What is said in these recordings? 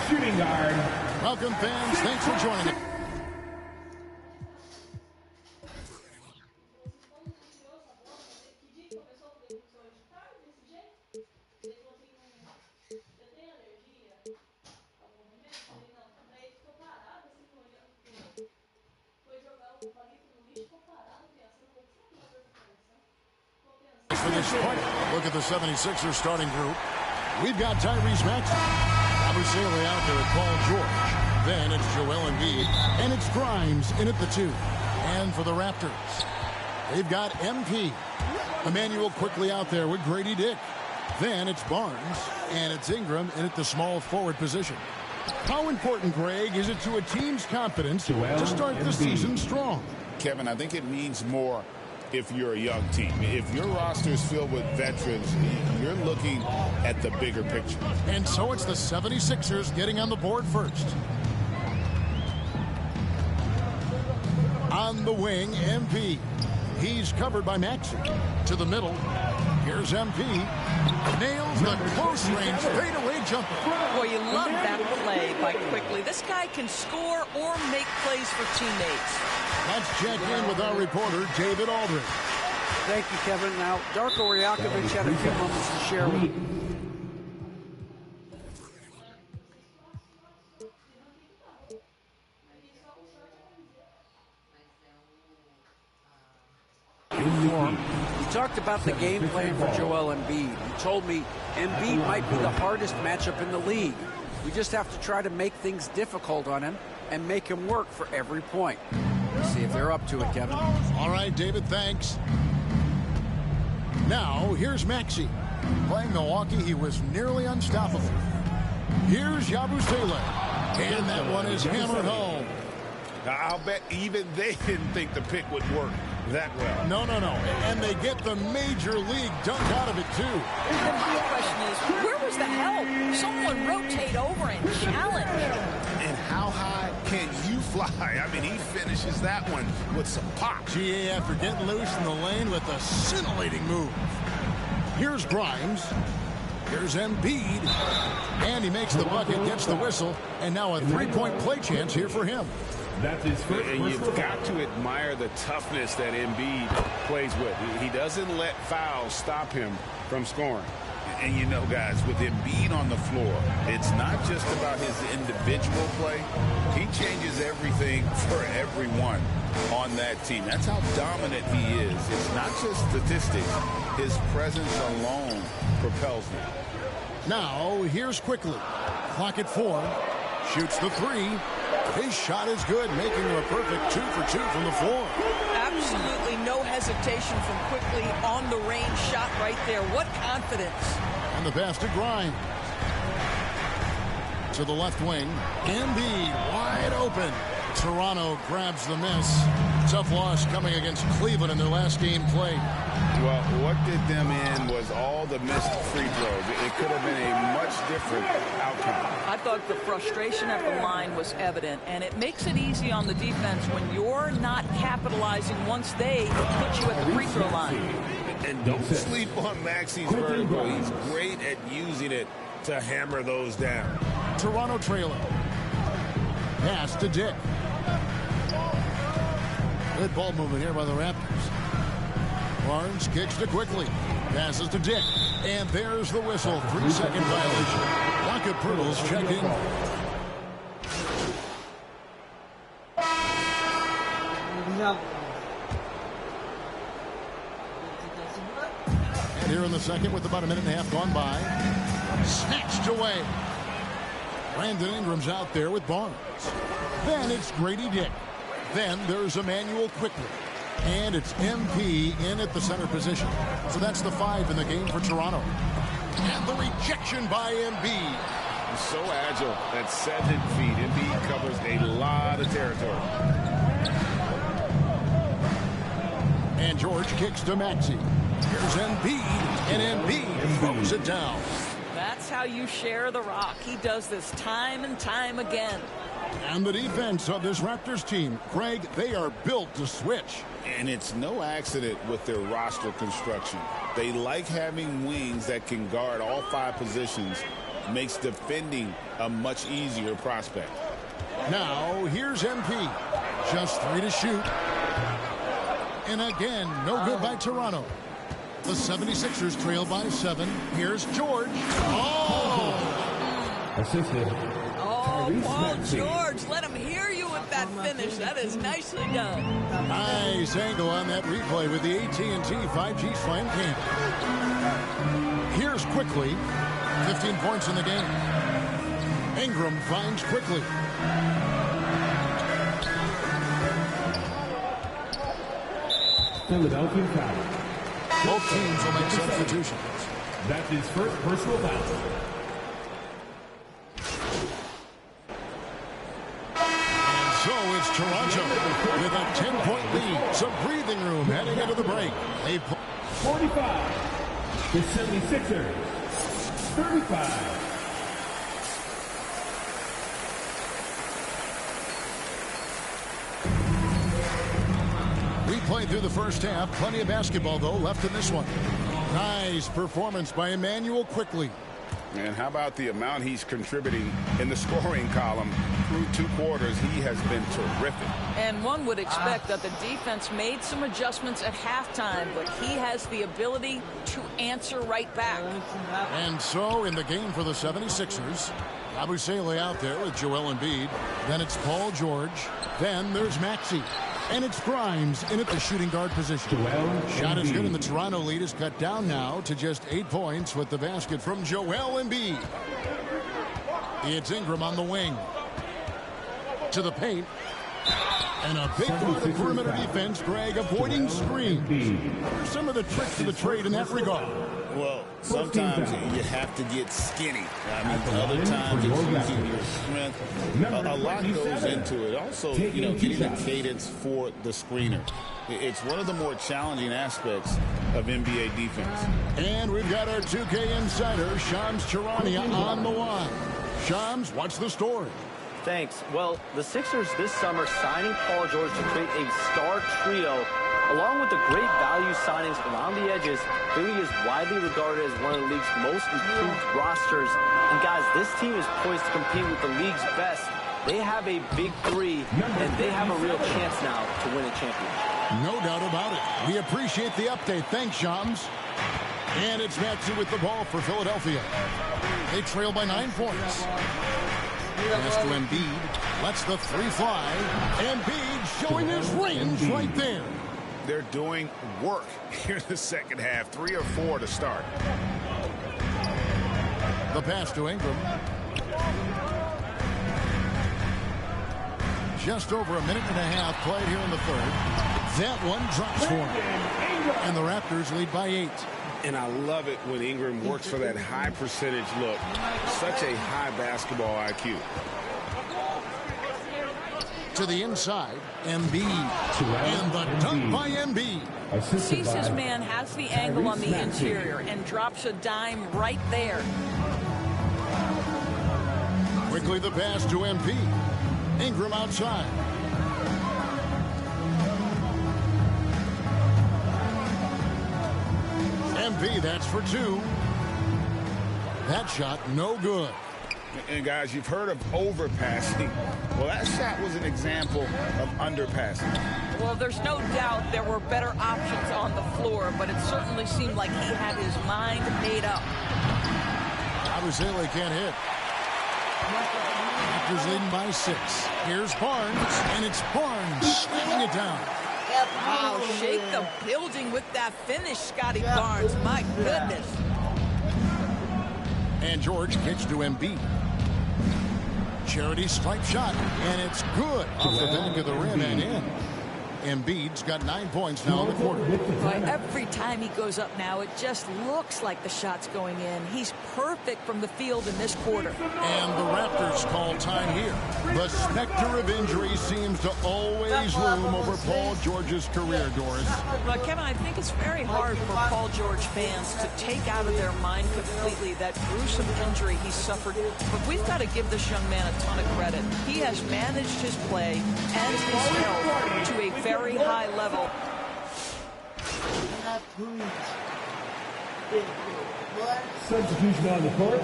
shooting guard. Welcome, fans. Thanks for joining us. For this point, look at the 76ers starting group. We've got Tyrese Maxey, Yabusele out there at Paul George. Then it's Joel Embiid, and it's Grimes in at the 2. And for the Raptors, they've got MP. Emmanuel quickly out there with Grady Dick. Then it's Barnes, and it's Ingram in at the small forward position. How important, Greg, is it to a team's confidence to start the season strong? Kevin, I think it means more if you're a young team. If your roster is filled with veterans, you're looking at the bigger picture. And so it's the 76ers getting on the board first. On the wing, MP. He's covered by Maxey. To the middle, here's MP. Nails the close-range fadeaway jumper. Boy, you love that play by Quickly. This guy can score or make plays for teammates. Let's check in with our reporter, David Aldridge. Thank you, Kevin. Now, Darko Rajakovic had a few moments to share with you. We talked about the game plan for Joel Embiid. He told me Embiid might be the hardest matchup in the league. We just have to try to make things difficult on him and make him work for every point. Let's see if they're up to it, Kevin. All right, David, thanks. Now, here's Maxey. Playing Milwaukee, he was nearly unstoppable. Here's Yabusele. And that one is hammered home. I'll bet even they didn't think the pick would work that well. No. And they get the major league dunk out of it, too. The big question is, where was the help? Someone rotate over and challenge. And how high can you fly? I mean, he finishes that one with some pop. GA after getting loose in the lane with a scintillating move. Here's Grimes. Here's Embiid. And he makes the bucket, gets the whistle, and now a three-point play chance here for him. That's his first. And you've got to admire the toughness that Embiid plays with. He doesn't let fouls stop him from scoring. And you know, guys, with Embiid on the floor, it's not just about his individual play. He changes everything for everyone on that team. That's how dominant he is. It's not just statistics. His presence alone propels them. Now, here's Quickly. Clock at 4. Shoots the 3. His shot is good, making him a perfect 2 for 2 from the floor. Absolutely no hesitation from Quickly on the range shot right there. What confidence. And the pass to Grimes. To the left wing. Embiid wide open. Toronto grabs the miss. Tough loss coming against Cleveland in their last game played. Well, what did them in was all the missed free throws. It could have been a much different outcome. I thought the frustration at the line was evident, and it makes it easy on the defense when you're not capitalizing once they put you at the free throw line. And don't sleep on Maxey's vertical. He's great at using it to hammer those down. Toronto trailing. Pass to Dick. Good ball movement here by the Raptors. Barnes kicks to Quickly. Passes to Dick. And there's the whistle. 3-second violation. Luka Pirtle's checked in. And here in the second with about a minute and a half gone by. Snatched away. Brandon Ingram's out there with Barnes. Then it's Grady Dick. Then there's Emmanuel Quickly. And it's MP in at the center position. So that's the 5 in the game for Toronto. And the rejection by Embiid. He's so agile at 7 feet. Embiid covers a lot of territory. And George kicks to Maxey. Here's Embiid. And Embiid throws it down. That's how you share the rock. He does this time and time again. And the defense of this Raptors team, Craig, they are built to switch. And it's no accident with their roster construction. They like having wings that can guard all 5 positions makes defending a much easier prospect. Now, here's MP. Just 3 to shoot. And again, no good by Toronto. The 76ers trail by 7. Here's George. Oh! Assisted. Oh, Paul George, let him hear you with that finish. That is nicely done. Nice angle on that replay with the AT&T 5G Slam Cam. Here's Quickly. 15 points in the game. Ingram finds Quickly. Philadelphia foul. Both teams will make substitutions. That's his first personal foul. And so it's Toronto with a 10-point lead. Some breathing room heading into the break. 45. The 76ers. 35. We played through the first half. Plenty of basketball, though, left in this one. Nice performance by Emmanuel Quickly. And how about the amount he's contributing in the scoring column through 2 quarters? He has been terrific. And one would expect that the defense made some adjustments at halftime, but he has the ability to answer right back. And so in the game for the 76ers, Abusele out there with Joel Embiid. Then it's Paul George. Then there's Maxey. And it's Grimes in at the shooting guard position. Shot is good, and the Toronto lead is cut down now to just 8 points with the basket from Joel Embiid. It's Ingram on the wing. To the paint. And a big part of the perimeter defense, Greg, avoiding screens. What are some of the tricks of the trade in that regard? Well, sometimes you have to get skinny. I mean, other times it's using your strength. A lot goes into it. Also, you know, getting the cadence for the screener. It's one of the more challenging aspects of NBA defense. And we've got our 2K insider, Shams Charania, on the line. Shams, what's the story? Thanks. Well, the Sixers this summer signing Paul George to create a star trio, along with the great value signings around the edges, Philly is widely regarded as one of the league's most improved rosters. And guys, this team is poised to compete with the league's best. They have a big 3, and they have a real chance now to win a championship. No doubt about it. We appreciate the update. Thanks, Shams. And it's Maxey with the ball for Philadelphia. They trail by 9 points. Pass to Embiid. Lets the 3 fly. Embiid showing his range right there. They're doing work here in the second half. 3 or 4 to start. The pass to Ingram. Just over a minute and a half played here in the third. That one drops for him. And the Raptors lead by 8. And I love it when Ingram works for that high percentage look. Such a high basketball IQ. To the inside, Embiid. And the dunk by Embiid. Sees his man, has the angle on the interior, and drops a dime right there. Quickly the pass to Embiid. Ingram outside. MP, that's for 2. That shot, no good. And guys, you've heard of overpassing. Well, that shot was an example of underpassing. Well, there's no doubt there were better options on the floor, but it certainly seemed like he had his mind made up. Abusele can't hit. Raptors leading by 6. Here's Barnes, and it's Barnes slamming it down. Wow, shake the building with that finish, Scotty Barnes. My goodness. And George kicks to Embiid. Charity stripe shot, and it's good. Off the back of the rim and in. Embiid's got 9 points now in the quarter. Every time he goes up now, it just looks like the shot's going in. He's perfect from the field in this quarter. And the Raptors call time here. The specter of injury seems to always loom over Paul George's career, Doris. But Kevin, I think it's very hard for Paul George fans to take out of their mind completely that gruesome injury he suffered. But we've got to give this young man a ton of credit. He has managed his play and his health to a very high level. Substitution on the court.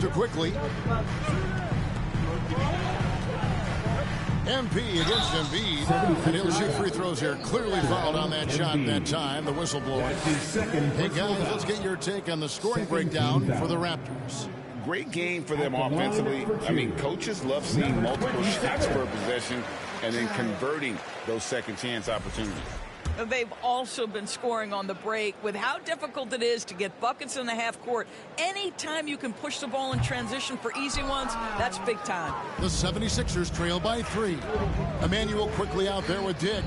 to quickly. MP against Embiid, and he'll shoot free throws here. Clearly fouled on that shot that time. The whistle blows. Hey guys, let's get your take on the scoring breakdown for the Raptors. Great game for them offensively. I mean, coaches love seeing multiple shots per possession and then converting those second chance opportunities. They've also been scoring on the break. With how difficult it is to get buckets in the half court, anytime you can push the ball in transition for easy ones, that's big time. The 76ers trail by 3. Emmanuel quickly out there with Dick.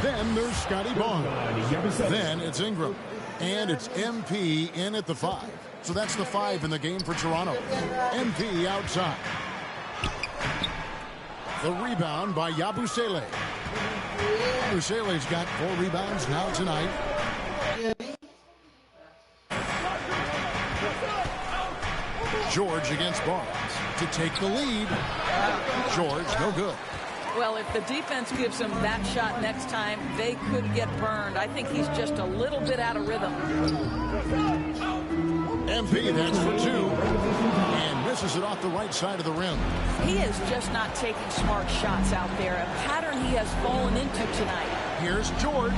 Then there's Scotty Barnes. Then it's Ingram. And it's MP in at the 5. So that's the 5 in the game for Toronto. MP outside. The rebound by Yabusele. Yabusele's got 4 rebounds now tonight. George against Barnes to take the lead. George, no good. Well, if the defense gives him that shot next time, they could get burned. I think he's just a little bit out of rhythm. MP, that's for 2. And misses it off the right side of the rim. He is just not taking smart shots out there. A pattern he has fallen into tonight. Here's George.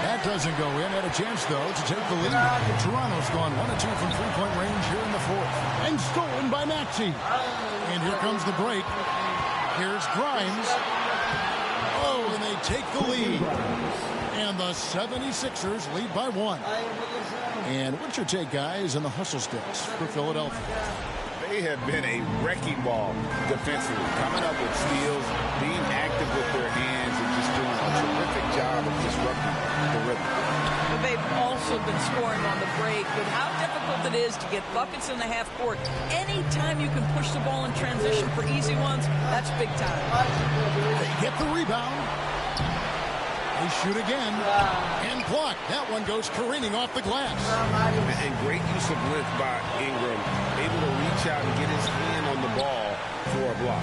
That doesn't go in. Had a chance, though, to take the lead. Toronto's gone 1 of 2 from three-point range here in the 4th. And stolen by Maxey. And here comes the break. Here's Grimes. Oh, and they take the lead. And the 76ers lead by 1. And what's your take, guys, on the hustle sticks for Philadelphia? They have been a wrecking ball defensively, coming up with steals, being active with their hands, and just doing a terrific job of disrupting the rhythm. But they've also been scoring on the break. With how difficult it is to get buckets in the half court, anytime you can push the ball in transition for easy ones, that's big time. They get the rebound. They shoot again. And blocked. That one goes careening off the glass. And great use of length by Ingram, able to reach out and get his hand on the ball for a block.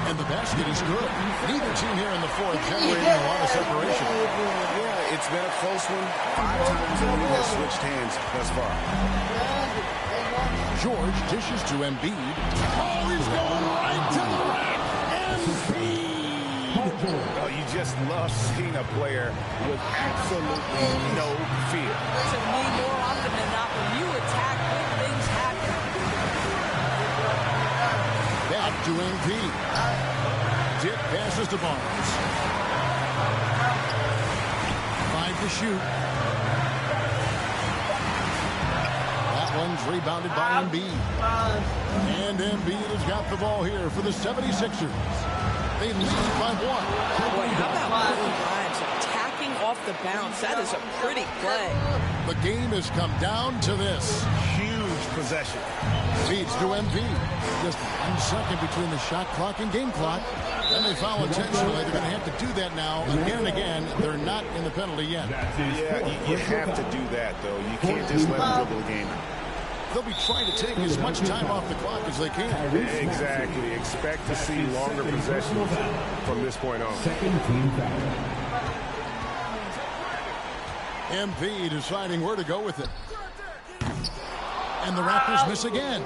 And the basket is good. Neither team here in the 4th generating a lot of separation. Yeah, it's been a close one. 5 times the lead has switched hands thus far. George dishes to Embiid. Oh, he's going right to the rack. Embiid. Oh, you just love seeing a player with absolutely no fear. To me, more often than not, when you attack, good things happen. Back to Embiid. Dick passes to Barnes. 5 to shoot. That one's rebounded by Embiid. And Embiid has got the ball here for the 76ers. They lead by 1. Boy, how about Grimes attacking off the bounce? That is a pretty play. The game has come down to this. Huge possession. Feeds to Embiid. Just 1 second between the shot clock and game clock. And they foul intentionally. They're going to have to do that now again and again. They're not in the penalty yet. Yeah, you have to do that, though. You can't just let them dribble the game. They'll be trying to take as much time off the clock as they can. Exactly. Expect to see longer possessions from this point on. Second team foul. MP deciding where to go with it. And the Raptors miss again.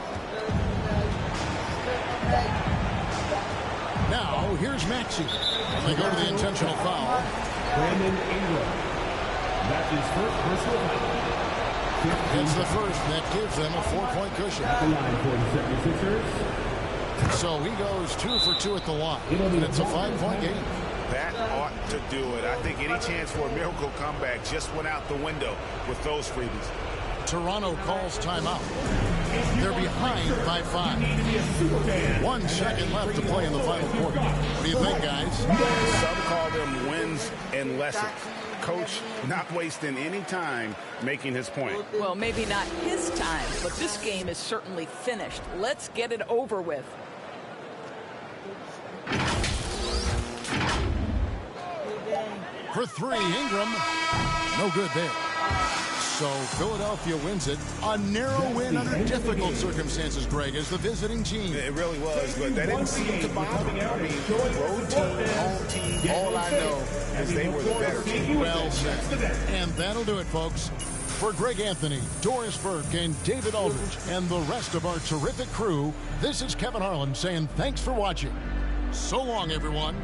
Now, here's Maxey. They go to the intentional foul. Brandon Ingram. That's his first personal foul. It's the first. That gives them a 4-point cushion. At the line for the 76ers. So he goes 2 for 2 at the line. And it's a 5-point game. That ought to do it. I think any chance for a miracle comeback just went out the window with those freebies. Toronto calls timeout. They're behind by 5. 1 second left to play in the final quarter. What do you think, guys? Some call them wins and lessons. Coach not wasting any time making his point. Well, maybe not his time, but this game is certainly finished. Let's get it over with. For 3, Ingram. No good there. So Philadelphia wins it. A narrow win under difficult circumstances, Greg, as the visiting team. It really was, but that didn't seem to bother me. I mean, road team, home team, all I know is they were the better team. Well said. And that'll do it, folks. For Greg Anthony, Doris Burke, and David Aldridge, and the rest of our terrific crew, this is Kevin Harlan saying thanks for watching. So long, everyone.